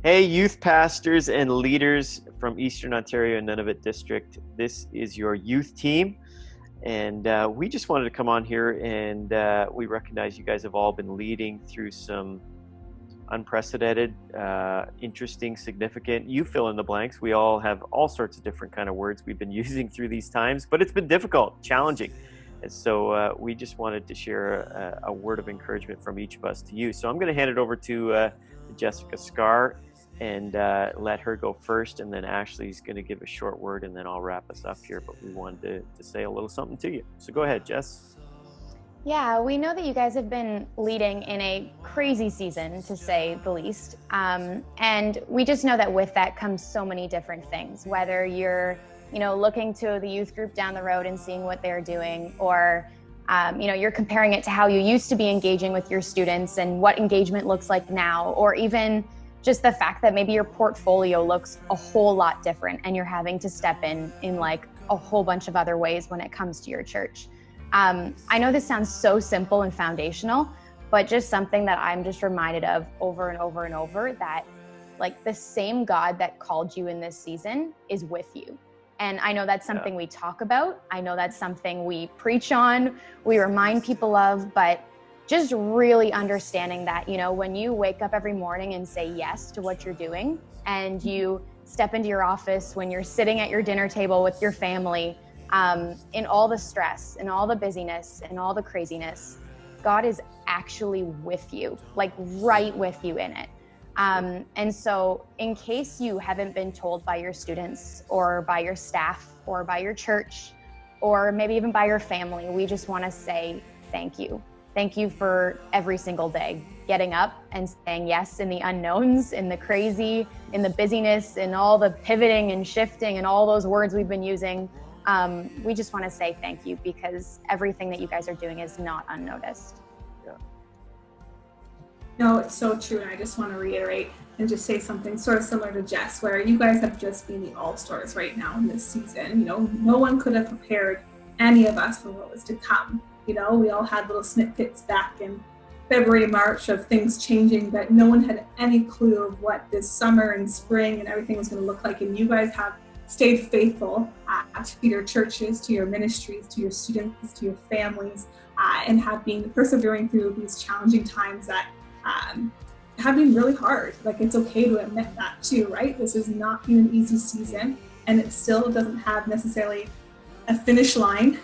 Hey, youth pastors and leaders from Eastern Ontario and Nunavut District. This is your youth team. And we just wanted to come on here and we recognize you guys have all been leading through some unprecedented, interesting, significant, you fill in the blanks. We all have all sorts of different kind of words we've been using through these times, but it's been difficult, challenging. And so we just wanted to share a word of encouragement from each of us to you. So I'm going to hand it over to Jessica Scar and let her go first, and then Ashley's going to give a short word, and then I'll wrap us up here. But we wanted to say a little something to you. So go ahead, Jess. Yeah, we know that you guys have been leading in a crazy season, to say the least. And we just know that with that comes so many different things, whether you're, looking to the youth group down the road and seeing what they're doing, or, you're comparing it to how you used to be engaging with your students and what engagement looks like now, or even just the fact that maybe your portfolio looks a whole lot different and you're having to step in like a whole bunch of other ways when it comes to your church. I know this sounds so simple and foundational, but just something that I'm just reminded of over and over and over, that like the same God that called you in this season is with you. And I know that's something we talk about. I know that's something we preach on, we remind people of, but just really understanding that, when you wake up every morning and say yes to what you're doing, and you step into your office, when you're sitting at your dinner table with your family, in all the stress and all the busyness and all the craziness, God is actually with you, like right with you in it. And so in case you haven't been told by your students or by your staff or by your church, or maybe even by your family, we just want to say thank you. Thank you for every single day, getting up and saying yes in the unknowns, in the crazy, in the busyness, in all the pivoting and shifting and all those words we've been using. We just want to say thank you, because everything that you guys are doing is not unnoticed. Yeah. No, it's so true. And I just want to reiterate and just say something sort of similar to Jess, where you guys have just been the all-stars right now in this season. No one could have prepared any of us for what was to come. We all had little snippets back in February, March of things changing, but no one had any clue of what this summer and spring and everything was going to look like. And you guys have stayed faithful to your churches, to your ministries, to your students, to your families, and have been persevering through these challenging times that have been really hard. Like, it's okay to admit that too, right? This has not been an easy season, and it still doesn't have necessarily a finish line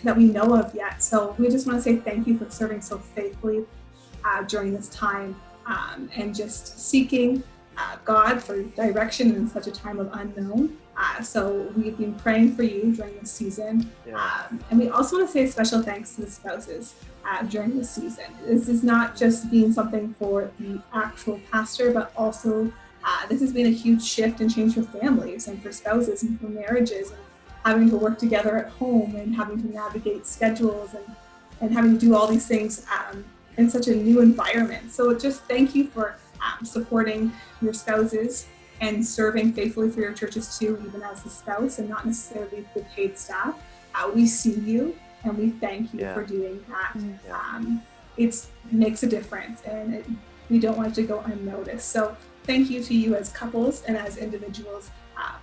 that we know of yet. So we just want to say thank you for serving so faithfully during this time, and just seeking God for direction in such a time of unknown. So we've been praying for you during this season. And we also want to say special thanks to the spouses during this season. This is not just being something for the actual pastor, but also this has been a huge shift and change for families and for spouses and for marriages, and having to work together at home and having to navigate schedules and having to do all these things in such a new environment. So just thank you for supporting your spouses and serving faithfully for your churches too, even as the spouse and not necessarily the paid staff. We see you and we thank you for doing that. It makes a difference, and we don't want it to go unnoticed. So thank you to you as couples and as individuals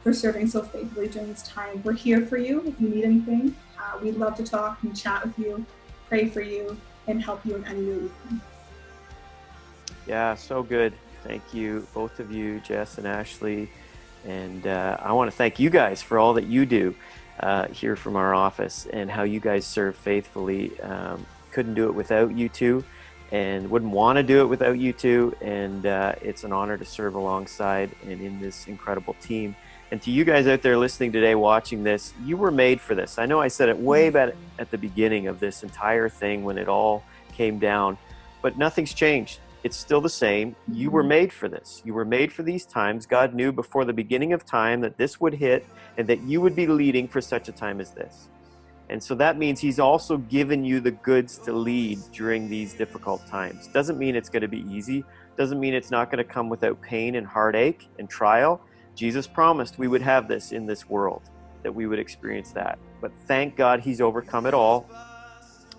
for serving so faithfully during this time. We're here for you if you need anything. We'd love to talk and chat with you, pray for you, and help you in any way we can. Yeah, so good. Thank you, both of you, Jess and Ashley. And I want to thank you guys for all that you do here from our office, and how you guys serve faithfully. Couldn't do it without you two, and wouldn't want to do it without you two. And it's an honor to serve alongside and in this incredible team. And to you guys out there listening today, watching this, you were made for this. I know I said it way back at the beginning of this entire thing when it all came down, but nothing's changed. It's still the same. You were made for this. You were made for these times. God knew before the beginning of time that this would hit and that you would be leading for such a time as this. And so that means he's also given you the goods to lead during these difficult times. Doesn't mean it's going to be easy. Doesn't mean it's not going to come without pain and heartache and trial. Jesus promised we would have this in this world, that we would experience that. But thank God he's overcome it all.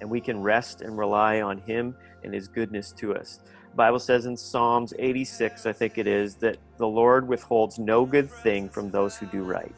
and we can rest and rely on him and his goodness to us. The Bible says in Psalms 86, I think it is, that the Lord withholds no good thing from those who do right.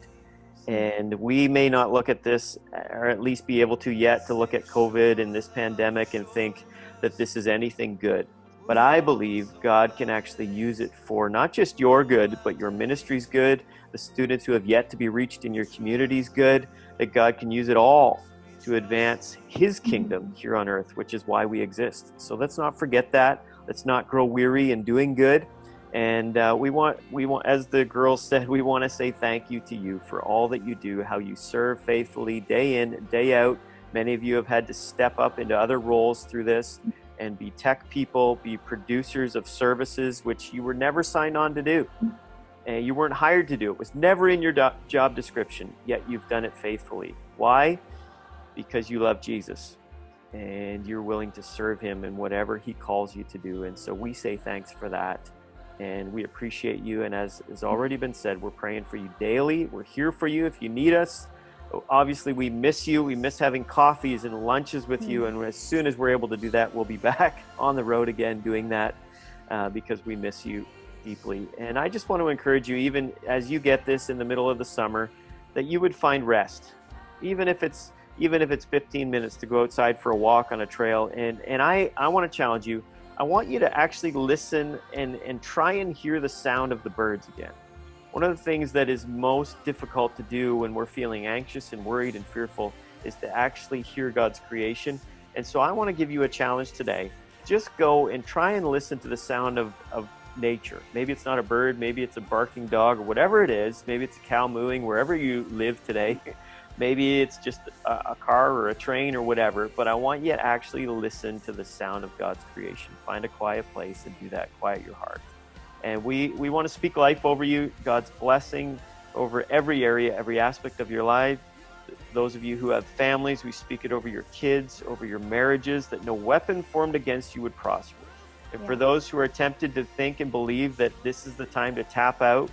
And we may not look at this, or at least be able to yet, to look at COVID and this pandemic and think that this is anything good. But I believe God can actually use it for not just your good, but your ministry's good, the students who have yet to be reached in your community's good, that God can use it all to advance his kingdom here on earth, which is why we exist. So let's not forget that. Let's not grow weary in doing good. And we want, as the girls said, we want to say thank you to you for all that you do, how you serve faithfully day in, day out. Many of you have had to step up into other roles through this and be tech people, be producers of services, which you were never signed on to do. And you weren't hired to do. It was never in your job description, yet you've done it faithfully. Why? Because you love Jesus and you're willing to serve him in whatever he calls you to do. And so we say thanks for that. And we appreciate you. And as has already been said, we're praying for you daily. We're here for you if you need us. Obviously, we miss you. We miss having coffees and lunches with you. And as soon as we're able to do that, we'll be back on the road again doing that because we miss you deeply. And I just want to encourage you, even as you get this in the middle of the summer, that you would find rest, even if it's 15 minutes to go outside for a walk on a trail. And I want to challenge you. I want you to actually listen and try and hear the sound of the birds again. One of the things that is most difficult to do when we're feeling anxious and worried and fearful is to actually hear God's creation. And so I want to give you a challenge today. Just go and try and listen to the sound of nature. Maybe it's not a bird, maybe it's a barking dog, or whatever it is. Maybe it's a cow mooing wherever you live today. Maybe it's just a car or a train or whatever, but I want you to actually listen to the sound of God's creation. Find a quiet place and do that. Quiet your heart. And we want to speak life over you, God's blessing over every area, every aspect of your life. Those of you who have families, we speak it over your kids, over your marriages, that no weapon formed against you would prosper. And for those who are tempted to think and believe that this is the time to tap out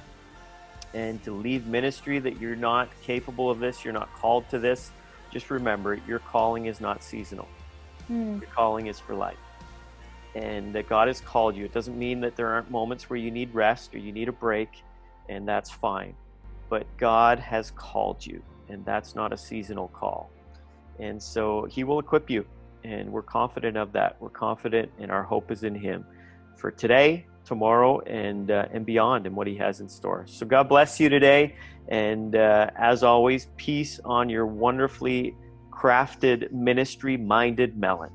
and to leave ministry, that you're not capable of this, you're not called to this, just remember, your calling is not seasonal. Your calling is for life. And that God has called you. It doesn't mean that there aren't moments where you need rest or you need a break, and that's fine. But God has called you, and that's not a seasonal call. And so he will equip you, and we're confident of that. We're confident, and our hope is in him for today, tomorrow, and beyond, and what he has in store. So God bless you today, and as always, peace on your wonderfully crafted, ministry-minded melon.